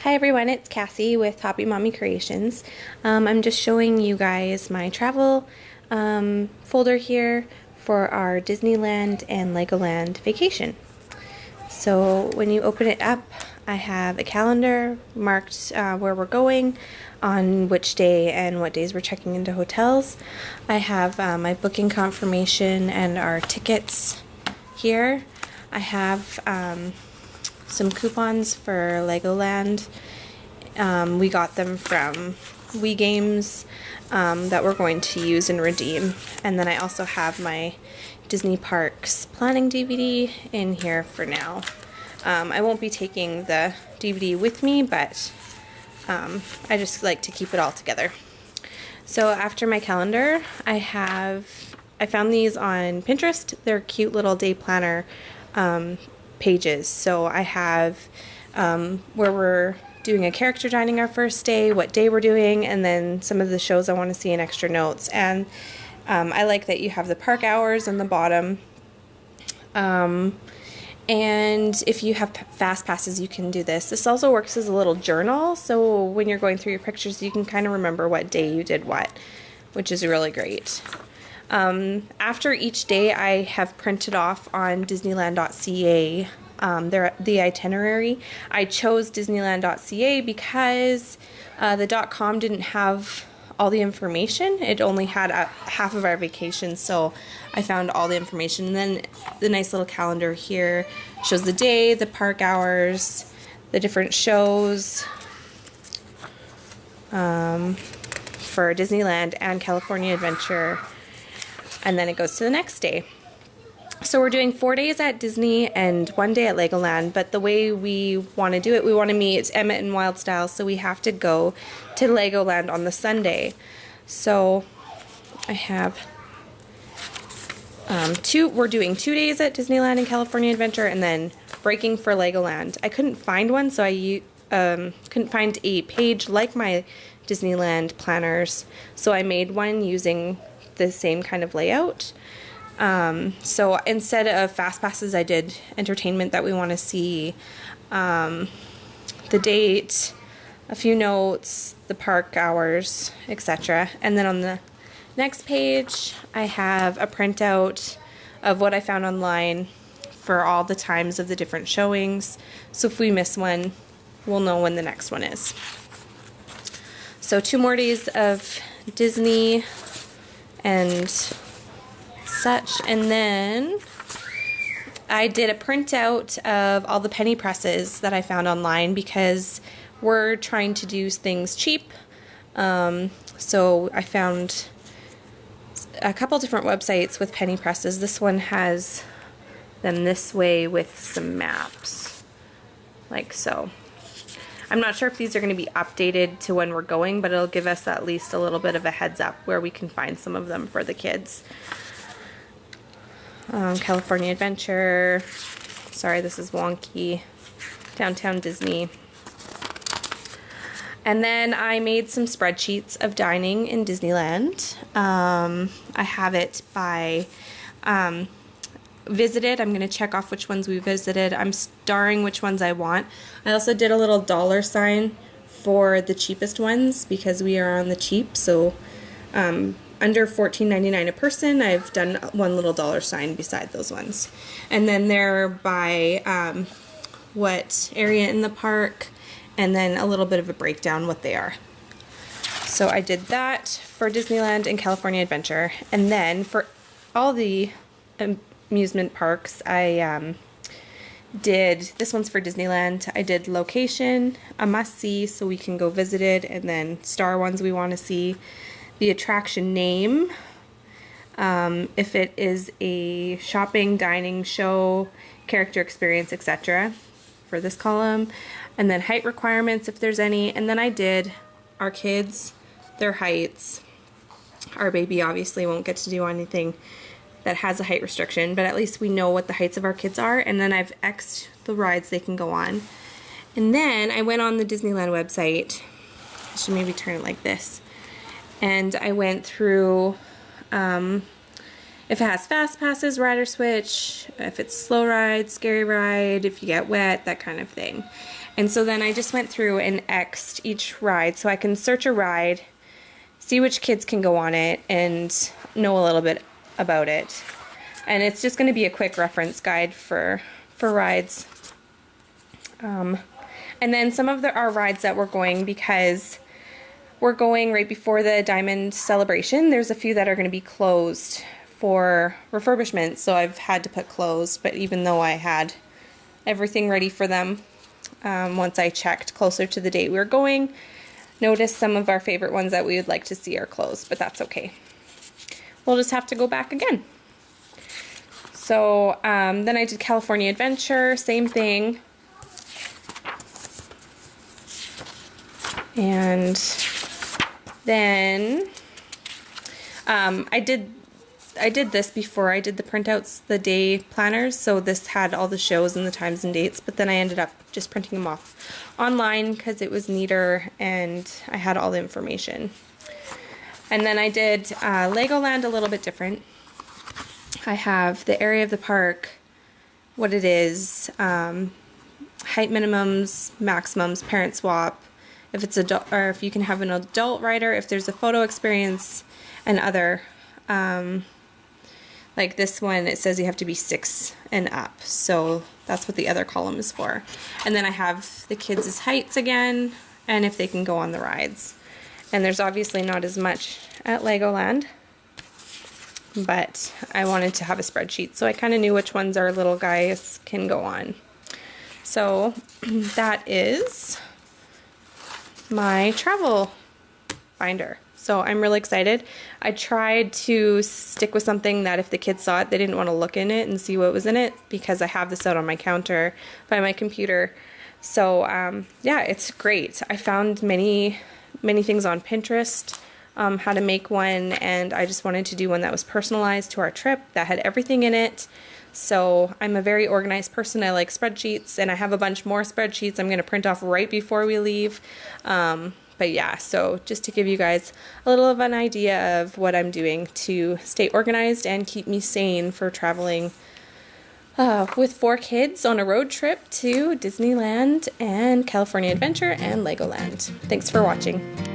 Hi everyone, it's Cassie with Happy Mommy Creations. I'm just showing you guys my travel folder here for our Disneyland and Legoland vacation. So when you open it up, I have a calendar marked where we're going, on which day and what days we're checking into hotels. I have my booking confirmation and our tickets here. I have some coupons for Legoland. We got them from Wii Games that we're going to use and redeem. And then I also have my Disney Parks planning DVD in here for now. I won't be taking the DVD with me, but I just like to keep it all together. So after my calendar, I found these on Pinterest. They're cute little day planner pages. So I have where we're doing a character dining our first day, what day we're doing, and then some of the shows I want to see in extra notes. And I like that you have the park hours on the bottom. And if you have fast passes, you can do this. This also works as a little journal, so when you're going through your pictures, you can kind of remember what day you did what, which is really great. After each day, I have printed off on Disneyland.ca the itinerary. I chose Disneyland.ca because the .com didn't have all the information. It only had half of our vacation, so I found all the information. And then the nice little calendar here shows the day, the park hours, the different shows for Disneyland and California Adventure, and then it goes to the next day. So we're doing 4 days at Disney and 1 day at Legoland, but the way we want to do it, we want to meet Emmett and Wild Style, so we have to go to Legoland on the Sunday. So I have we're doing 2 days at Disneyland and California Adventure, and then breaking for Legoland. I couldn't find one, so I couldn't find a page like my Disneyland planners, so I made one using the same kind of layout. So instead of fast passes, I did entertainment that we want to see, the date, a few notes, the park hours, etc. And then on the next page, I have a printout of what I found online for all the times of the different showings. So if we miss one, we'll know when the next one is. So 2 more days of Disney and such, and then I did a printout of all the penny presses that I found online because we're trying to do things cheap. So I found a couple different websites with penny presses. This one has them this way with some maps, like so. I'm not sure if these are going to be updated to when we're going, but it'll give us at least a little bit of a heads up where we can find some of them for the kids. California Adventure, sorry this is wonky, Downtown Disney. And then I made some spreadsheets of dining in Disneyland. I have it by visited. I'm going to check off which ones we visited. I'm starring which ones I want. I also did a little dollar sign for the cheapest ones because we are on the cheap, so under $14.99 a person, I've done one little dollar sign beside those ones. And then they're by what area in the park, and then a little bit of a breakdown what they are. So I did that for Disneyland and California Adventure. And then for all the amusement parks, I did, this one's for Disneyland, I did location, a must-see, so we can go visit it, and then star ones we want to see. The attraction name, if it is a shopping, dining, show, character experience, etc. for this column, and then height requirements if there's any. And then I did our kids, their heights. Our baby obviously won't get to do anything that has a height restriction, but at least we know what the heights of our kids are. And then I've X'd the rides they can go on. And then I went on the Disneyland website. I should maybe turn it like this. And I went through if it has fast passes, ride or switch, if it's slow ride, scary ride, if you get wet, that kind of thing. And so then I just went through and X'd each ride so I can search a ride, see which kids can go on it, and know a little bit about it. And it's just going to be a quick reference guide for rides. And then some of our rides that we're going, because we're going right before the Diamond celebration, there's a few that are going to be closed for refurbishment, so I've had to put closed, but even though I had everything ready for them, once I checked closer to the date we were going, noticed some of our favorite ones that we would like to see are closed, but that's okay. We'll just have to go back again. So then I did California Adventure, same thing. And then I did this before I did the printouts, the day planners, so this had all the shows and the times and dates, but then I ended up just printing them off online because it was neater and I had all the information. And then I did Legoland a little bit different. I have the area of the park, what it is, height minimums, maximums, parent swap, if it's adult, or if you can have an adult rider, if there's a photo experience, and other. Like this one, it says you have to be 6 and up, so that's what the other column is for. And then I have the kids' heights again, and if they can go on the rides. And there's obviously not as much at Legoland, but I wanted to have a spreadsheet, so I kind of knew which ones our little guys can go on. So that is my travel binder. So I'm really excited. I tried to stick with something that if the kids saw it, they didn't want to look in it and see what was in it, because I have this out on my counter by my computer. So yeah, it's great. I found many things on Pinterest, how to make one, and I just wanted to do one that was personalized to our trip, that had everything in it. So I'm a very organized person. I like spreadsheets, and I have a bunch more spreadsheets I'm going to print off right before we leave. But yeah, so just to give you guys a little of an idea of what I'm doing to stay organized and keep me sane for traveling with 4 kids on a road trip to Disneyland and California Adventure and Legoland. Thanks for watching.